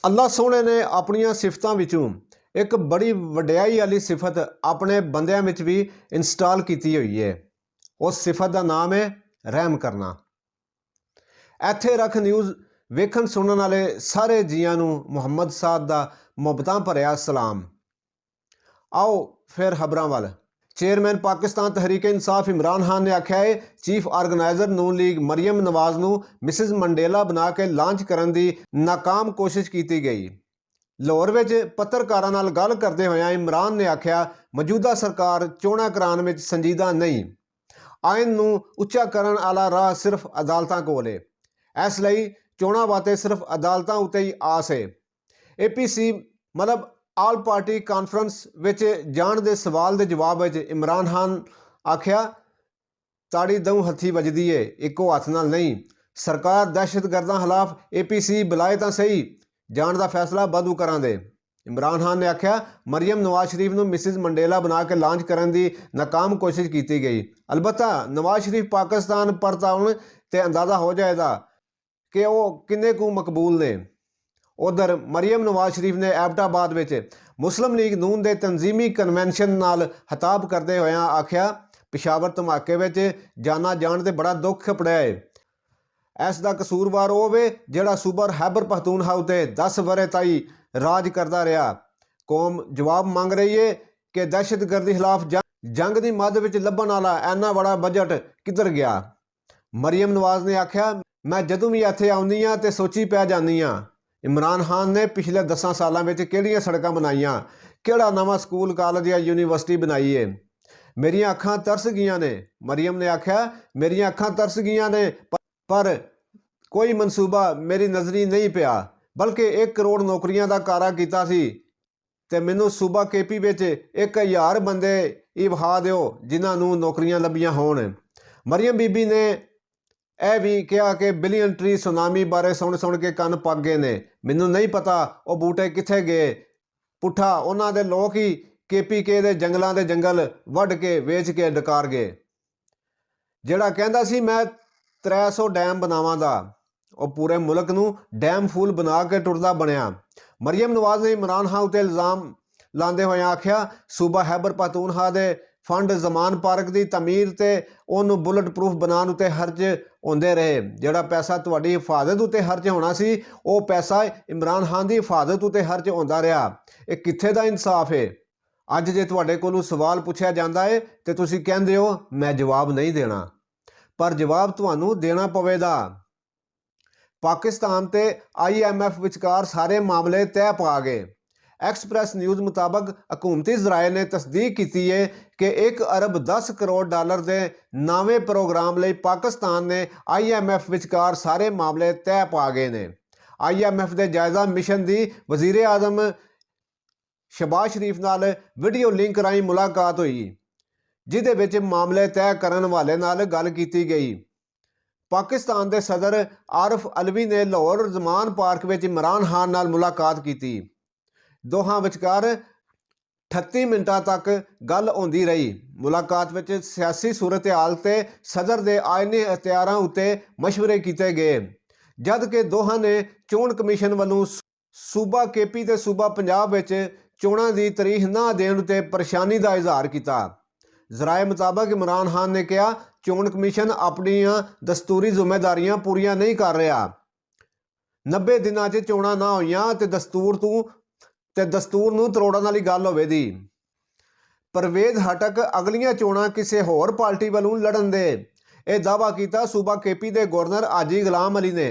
अल्लाह सोहने ने अपनियां सिफतां विचों एक बड़ी वडियाई वाली सिफत अपने बंदियां विच भी इंस्टॉल की हुई है। उस सिफत का नाम है रहम करना। इत्थे रख न्यूज़ वेखण सुनने वाले सारे जियां नूं मुहम्मद साहब का मुहब्बतां भरिया सलाम। आओ फिर खबरां वल। चेयरमैन पाकिस्तान तहरीक इंसाफ इमरान खान ने आख्या है चीफ ऑर्गेनाइजर नून लीग मरियम नवाज नूं मिसिज मंडेला बना के लांच करन दी नाकाम कोशिश की गई। लाहौर विच पत्रकारां नाल गल करदे होया इमरान ने आख्या मौजूदा सरकार चोणां कराउण विच संजीदा नहीं। आइन नूं उच्चा करन वाला राह सिर्फ अदालतां कोल है। इस लई चोणां वास्ते सिर्फ अदालतां उत्ते ही आस है। APC मतलब आल पार्टी कानफ्रेंस विच जाण दे सवाल दे जवाब विच इमरान खान आख्या ताड़ी दऊं हथी वजदी है इक्को हथ नाल नहीं। सरकार दहशतगर्दां खिलाफ APC बुलाए तां सही जाण दा फैसला वाधू करां दे। इमरान खान ने आख्या मरियम नवाज शरीफ नूं मिसिज मंडेला बना के लांच करन दी नाकाम कोशिश की गई। अलबत्ता नवाज शरीफ पाकिस्तान परत आउण ते अंदाजा हो जाएगा कि वो किन्ने कु मकबूल ने। उधर मरियम नवाज शरीफ ने एबटाबाद विच मुस्लिम लीग नून के तंजीमी कन्वेंशन नाल खिताब करते हुए आख्या पिशावर धमाके विच जाना जान ते बड़ा दुख पड़िया है। इस दा कसूरवार वो वे जिहड़ा सूबा खैबर पख्तूनख्वा उत्ते 10 वरे ताई राज करता रहा। कौम जवाब मांग रही है कि दहशतगर्दी खिलाफ जंग की मद विच लभण वाला इन्ना बड़ा बजट किधर गया। मरियम नवाज ने आख्या मैं जदों भी इत्थे आउंदी हां ते सोची पै जानी हां इमरान खान ने पिछले 10 सालों में किहड़ियां सड़कां बनाईयां, किहड़ा नवां स्कूल कॉलेज या यूनीवर्सिटी बनाई है। मेरियां अखां तरस गईयां ने। मरियम ने आख्या मेरियां अखां तरस गईयां ने पर कोई मनसूबा मेरी नज़री नहीं पिया बल्कि 1 करोड़ नौकरियां का कारा कीता सी ते मैनू सूबा KP विच 1000 बंदे ही विखा दिओ जिन्हां नूं नौकरियां लभियां होण। मरियम बीबी ने यह भी कहा कि बिलियन ट्री सुनामी बारे सुन के कन पक गए ने। मैनू नहीं पता वो बूटे कित्थे गए। पुठा उन्हां दे लोग ही KPK दे जंगलों के जंगल वढ़ के वेच के डकार गए। जिहड़ा कहंदा सी मैं 300 डैम बनावांगा वो पूरे मुल्क नूं डैम फूल बना के टुरदा बनया। मरियम नवाज ने इमरान खान उत्ते इल्जाम लांदे हुए आख्या सूबा खैबर पख्तूनख्वा दे फंड जमान पार्क की तमीर ते उन्होंने बुलट प्रूफ बनाने उत्ते खर्च होंदे रहे। जिहड़ा पैसा तुहाडी हिफाजत उत्ते खर्च होना सी वो पैसा इमरान खान की हिफाजत उत्ते खर्च होंदा रहा। ये कित्थे दा इंसाफ है। अज जे तुहाडे कोलों सवाल पूछा जाता है तो तुसीं कहंदे हो मैं जवाब नहीं देना, पर जवाब तुहानूं देना पवेगा। पाकिस्तान ते IMF विचकार सारे मामले तय पा गए। एक्सप्रैस न्यूज़ मुताबक हकूमती जराए ने तस्दीक की है कि 1 अरब 10 करोड़ डॉलर के नवें प्रोग्राम लिए पाकिस्तान ने IMF विचकार सारे मामले तय पा गए ने। IMF के जायजा मिशन की वजीर आजम शहबाज शरीफ नाल वीडियो लिंक राही मुलाकात हुई जिहदे विच मामले तय करन वाले नाल गल की गई। पाकिस्तान के सदर आरिफ अलवी ने लाहौर जमान पार्क विच इमरान खान नाल मुलाकात की। दोहां विचकार 38 मिनटां तक गल होंदी रही। मुलाकात विच सियासी सूरत हाल ते सदर के आयनी इख्तियारां उत्ते मशवरे किए गए जबकि दोहां ने चोण कमीशन वालों सूबा KP ते सूबा पंजाब विच चोणां की तारीख ना देण उत्ते परेशानी का इजहार किया। जराए मुताबक इमरान खान ने कहा चोण कमीशन अपनियां दस्तूरी जिम्मेदारियां पूरियां नहीं कर रहा। 90 दिनां च चोणां ना होईयां ते दस्तूर नूं तरोड़न वाली गल होवेगी। परवेज हटक अगलियां चोणां किसी होर पार्टी वालों लड़न दे यह दावा किया सूबा KP के गवर्नर हाजी गुलाम अली ने।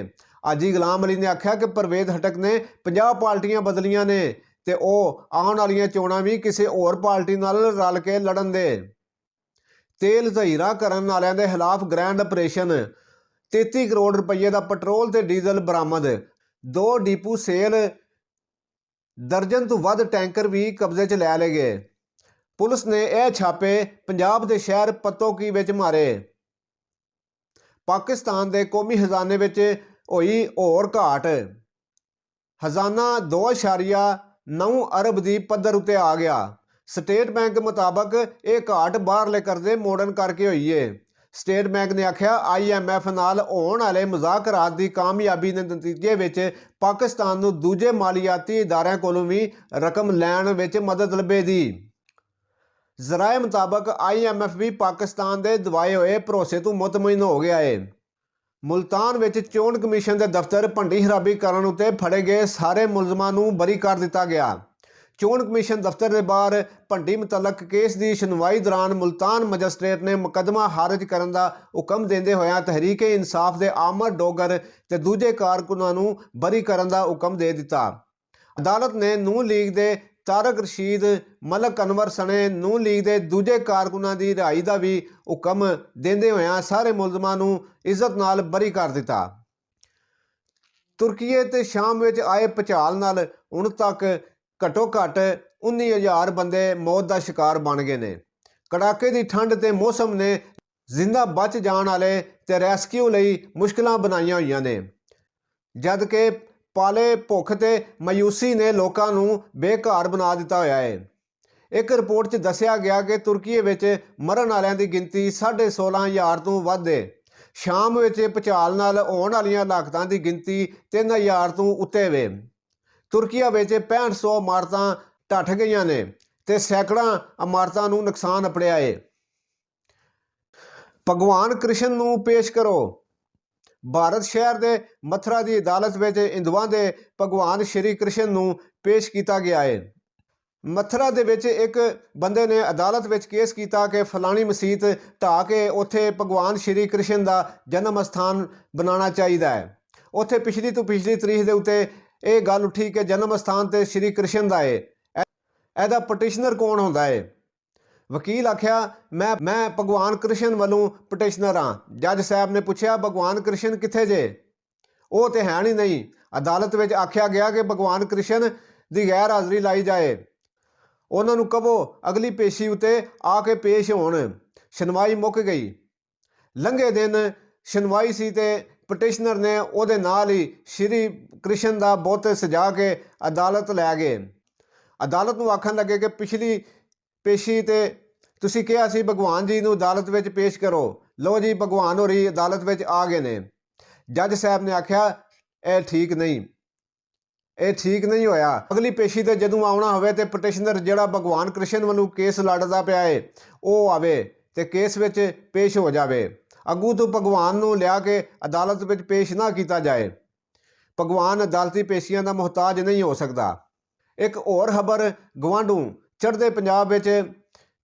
हाजी गुलाम अली ने आख्या कि परवेज हटक ने 50 पार्टियां बदलियां ने ते ओ आउण वालियां चोणां भी किसी होर पार्टी नाल रल के लड़न दे। तेल जहीरा करन वालियां दे खिलाफ ग्रैंड ऑपरेशन 33 करोड़ रुपये का पेट्रोल ते डीजल बरामद। 2 डिपू सेल दर्जन तो वध टैंकर भी कब्जे च लै गए। पुलिस ने यह छापे पंजाब के शहर पत्तोकी विच मारे। पाकिस्तान के कौमी खजाने विच होई होर घाट। खजाना 2.9 अरब की पद्धर उत्ते आ गया। स्टेट बैंक मुताबक यह घाट बाहरले कर्जे मोड़न करके हुई है। ਸਟੇਟ ਬੈਂਕ ਨੇ ਆਖਿਆ IMF ਨਾਲ ਹੋਣ ਵਾਲੇ ਮੁਜ਼ਾਕਰਾਤ ਦੀ ਕਾਮਯਾਬੀ ਦੇ ਨਤੀਜੇ ਵਿੱਚ ਪਾਕਿਸਤਾਨ ਨੂੰ ਦੂਜੇ ਮਾਲੀਆਤੀ ਇਦਾਰਿਆਂ ਕੋਲੋਂ ਵੀ ਰਕਮ ਲੈਣ ਵਿੱਚ ਮਦਦ ਲੱਭੇਗੀ। ਜ਼ਰਾਏ ਮੁਤਾਬਕ IMF ਵੀ ਪਾਕਿਸਤਾਨ ਦੇ ਦਿਵਾਏ ਹੋਏ ਭਰੋਸੇ ਤੋਂ ਮੁਤਮਈਨ ਹੋ ਗਿਆ ਹੈ। ਮੁਲਤਾਨ ਵਿੱਚ ਚੋਣ ਕਮਿਸ਼ਨ ਦੇ ਦਫ਼ਤਰ ਭੰਡੀ ਖਰਾਬੀ ਕਰਨ ਉੱਤੇ ਫੜੇ ਗਏ ਸਾਰੇ ਮੁਲਜ਼ਮਾਂ ਨੂੰ ਬਰੀ ਕਰ ਦਿੱਤਾ ਗਿਆ। ਚੋਣ ਕਮਿਸ਼ਨ ਦਫ਼ਤਰ ਦੇ ਬਾਹਰ ਭੰਡੀ ਮੁਤਲਕ ਕੇਸ ਦੀ ਸੁਣਵਾਈ ਦੌਰਾਨ ਮੁਲਤਾਨ ਮੈਜਿਸਟ੍ਰੇਟ ਨੇ ਮੁਕੱਦਮਾ ਖਾਰਜ ਕਰਨ ਦਾ ਹੁਕਮ ਦਿੰਦੇ ਹੋਇਆਂ ਤਹਿਰੀਕ-ਏ-ਇਨਸਾਫ ਦੇ ਆਮਦ ਡੋਗਰ ਤੇ ਦੂਜੇ ਕਾਰਕੁਨਾਂ ਨੂੰ ਬਰੀ ਕਰਨ ਦਾ ਹੁਕਮ ਦੇ ਦਿੱਤਾ। ਅਦਾਲਤ ਨੇ ਨੂਨ ਲੀਗ ਦੇ ਤਾਰਕ ਰਸ਼ੀਦ, ਮਲਕ ਅਨਵਰ ਸਣੇ ਨੂਨ ਲੀਗ ਦੇ ਦੂਜੇ ਕਾਰਕੁਨਾਂ ਦੀ ਰਿਹਾਈ ਦਾ ਵੀ ਹੁਕਮ ਦਿੰਦੇ ਹੋਇਆਂ ਸਾਰੇ ਮੁਲਜ਼ਮਾਂ ਨੂੰ ਇੱਜ਼ਤ ਨਾਲ ਬਰੀ ਕਰ ਦਿੱਤਾ। ਤੁਰਕੀ ਤੇ ਸ਼ਾਮ ਵਿੱਚ ਆਏ ਭੁਚਾਲ ਨਾਲ ਹੁਣ ਤੱਕ ਘੱਟੋ ਘੱਟ 19,000 ਬੰਦੇ ਮੌਤ ਦਾ ਸ਼ਿਕਾਰ ਬਣ ਗਏ ਨੇ। ਕੜਾਕੇ ਦੀ ਠੰਡ ਤੇ ਮੌਸਮ ਨੇ ਜ਼ਿੰਦਾ ਬਚ ਜਾਣ ਵਾਲੇ ਤੇ ਰੈਸਕਿਊ ਲਈ ਮੁਸ਼ਕਲਾਂ ਬਣਾਈਆਂ ਹੋਈਆਂ ਨੇ, ਜਦ ਕਿ ਪਾਲੇ ਭੁੱਖ ਤੇ ਮਾਯੂਸੀ ਨੇ ਲੋਕਾਂ ਨੂੰ ਬੇਘਰ ਬਣਾ ਦਿੱਤਾ ਹੋਇਆ ਹੈ। ਇੱਕ ਰਿਪੋਰਟ 'ਚ ਦੱਸਿਆ ਗਿਆ ਕਿ ਤੁਰਕੀ ਵਿੱਚ ਮਰਨ ਵਾਲਿਆਂ ਦੀ ਗਿਣਤੀ 16,500 ਤੋਂ ਵੱਧ ਹੈ। ਸ਼ਾਮ ਵਿੱਚ ਭੁਚਾਲ ਨਾਲ ਹੋਣ ਵਾਲੀਆਂ ਹਲਾਕਤਾਂ ਦੀ ਗਿਣਤੀ 3,000 ਤੋਂ ਉੱਤੇ ਵੇ। ਤੁਰਕੀ ਵਿੱਚ 6500 ਇਮਾਰਤਾਂ ਢੱਠ ਗਈਆਂ ਨੇ ਤੇ ਸੈਂਕੜਾਂ ਇਮਾਰਤਾਂ ਨੂੰ ਨੁਕਸਾਨ ਅਪੜਿਆ ਹੈ। ਭਗਵਾਨ ਕ੍ਰਿਸ਼ਨ ਨੂੰ ਪੇਸ਼ ਕਰੋ। ਭਾਰਤ ਸ਼ਹਿਰ ਦੇ ਮਥੁਰਾ ਦੀ ਅਦਾਲਤ ਵਿੱਚ ਹਿੰਦੂਆਂ ਦੇ ਭਗਵਾਨ ਸ਼੍ਰੀ ਕ੍ਰਿਸ਼ਨ ਨੂੰ ਪੇਸ਼ ਕੀਤਾ ਗਿਆ ਹੈ। ਮਥੁਰਾ ਦੇ ਵਿੱਚ ਇੱਕ ਬੰਦੇ ਨੇ ਅਦਾਲਤ ਵਿੱਚ ਕੇਸ ਕੀਤਾ ਕਿ ਫਲਾਣੀ ਮਸੀਤ ਢਾਹ ਕੇ ਉੱਥੇ ਭਗਵਾਨ ਸ਼੍ਰੀ ਕ੍ਰਿਸ਼ਨ ਦਾ ਜਨਮ ਸਥਾਨ ਬਣਾਉਣਾ ਚਾਹੀਦਾ ਹੈ। ਉੱਥੇ ਪਿਛਲੀ ਤੋਂ ਪਿਛਲੀ ਤਰੀਕ ਦੇ ਉੱਤੇ ਇਹ ਗੱਲ ਉੱਠੀ ਕਿ ਜਨਮ ਸਥਾਨ ਤੇ ਸ਼੍ਰੀ ਕ੍ਰਿਸ਼ਨ ਦਾ ਹੈ। ਇਹਦਾ ਪਟੀਸ਼ਨਰ ਕੌਣ ਹੁੰਦਾ ਹੈ? ਵਕੀਲ ਆਖਿਆ ਮੈਂ ਭਗਵਾਨ ਕ੍ਰਿਸ਼ਨ ਵੱਲੋਂ ਪਟੀਸ਼ਨਰ ਹਾਂ। ਜੱਜ ਸਾਹਿਬ ਨੇ ਪੁੱਛਿਆ ਭਗਵਾਨ ਕ੍ਰਿਸ਼ਨ ਕਿੱਥੇ ਜੇ? ਉਹ ਤੇ ਹੈ ਨਹੀਂ। ਅਦਾਲਤ ਵਿੱਚ ਆਖਿਆ ਗਿਆ ਕਿ ਭਗਵਾਨ ਕ੍ਰਿਸ਼ਨ ਦੀ ਗੈਰ ਹਾਜ਼ਰੀ ਲਾਈ ਜਾਏ। ਉਹਨਾਂ ਨੂੰ ਕਹੋ ਅਗਲੀ ਪੇਸ਼ੀ ਉੱਤੇ ਆ ਕੇ ਪੇਸ਼ ਹੋਣ। ਸੁਣਵਾਈ ਮੁੱਕ ਗਈ। ਲੰਘੇ ਦਿਨ ਸੁਣਵਾਈ ਸੀ ਤੇ ਪਟੀਸ਼ਨਰ ਨੇ ਉਹਦੇ ਨਾਲ ਹੀ ਸ਼੍ਰੀ ਕ੍ਰਿਸ਼ਨ ਦਾ ਬੁੱਤ ਸਜਾ ਕੇ ਅਦਾਲਤ ਲੈ ਗਏ। ਅਦਾਲਤ ਨੂੰ ਆਖਣ ਲੱਗੇ ਕਿ ਪਿਛਲੀ ਪੇਸ਼ੀ ਤੇ ਤੁਸੀਂ ਕਿਹਾ ਸੀ ਭਗਵਾਨ ਜੀ ਨੂੰ ਅਦਾਲਤ ਵਿੱਚ ਪੇਸ਼ ਕਰੋ। ਲਓ ਜੀ, ਭਗਵਾਨ ਹੋਰੀ ਅਦਾਲਤ ਵਿੱਚ ਆ ਗਏ ਨੇ। ਜੱਜ ਸਾਹਿਬ ਨੇ ਆਖਿਆ ਇਹ ਠੀਕ ਨਹੀਂ ਹੋਇਆ। ਅਗਲੀ ਪੇਸ਼ੀ ਤੇ ਜਦੋਂ ਆਉਣਾ ਹੋਵੇ ਤੇ ਪਟੀਸ਼ਨਰ ਜਿਹੜਾ ਭਗਵਾਨ ਕ੍ਰਿਸ਼ਨ ਵੱਲੋਂ ਕੇਸ ਲੜਦਾ ਪਿਆ ਹੈ ਉਹ ਆਵੇ ਤੇ ਕੇਸ ਵਿੱਚ ਪੇਸ਼ ਹੋ ਜਾਵੇ। ਅੱਗੂ ਤੋਂ ਭਗਵਾਨ ਨੂੰ ਲਿਆ ਕੇ ਅਦਾਲਤ ਵਿੱਚ ਪੇਸ਼ ਨਾ ਕੀਤਾ ਜਾਏ। ਭਗਵਾਨ ਅਦਾਲਤੀ ਪੇਸ਼ੀਆਂ ਦਾ ਮੁਹਤਾਜ ਨਹੀਂ ਹੋ ਸਕਦਾ। ਇੱਕ ਹੋਰ ਖਬਰ ਗਵਾਂਢੋਂ ਚੜ੍ਹਦੇ ਪੰਜਾਬ ਵਿੱਚ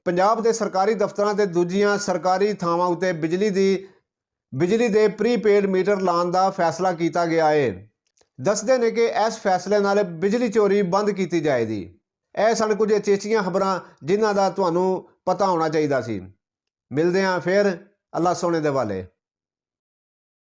ਪੰਜਾਬ ਦੇ ਸਰਕਾਰੀ ਦਫ਼ਤਰਾਂ ਤੇ ਦੂਜੀਆਂ ਸਰਕਾਰੀ ਥਾਵਾਂ ਉੱਤੇ ਬਿਜਲੀ ਦੇ ਪ੍ਰੀਪੇਡ ਮੀਟਰ ਲਾਉਣ ਦਾ ਫੈਸਲਾ ਕੀਤਾ ਗਿਆ ਹੈ। ਦੱਸਦੇ ਨੇ ਕਿ ਇਸ ਫੈਸਲੇ ਨਾਲ ਬਿਜਲੀ ਚੋਰੀ ਬੰਦ ਕੀਤੀ ਜਾਏਗੀ। ਇਹ ਸਨ ਕੁਝ ਚੇਚੀਆਂ ਖਬਰਾਂ ਜਿਨ੍ਹਾਂ ਦਾ ਤੁਹਾਨੂੰ ਪਤਾ ਹੋਣਾ ਚਾਹੀਦਾ ਸੀ। ਮਿਲਦੇ ਹਾਂ ਫਿਰ। ਅੱਲਾ ਸੋਹਣੇ ਦੇ ਵਾਲੇ।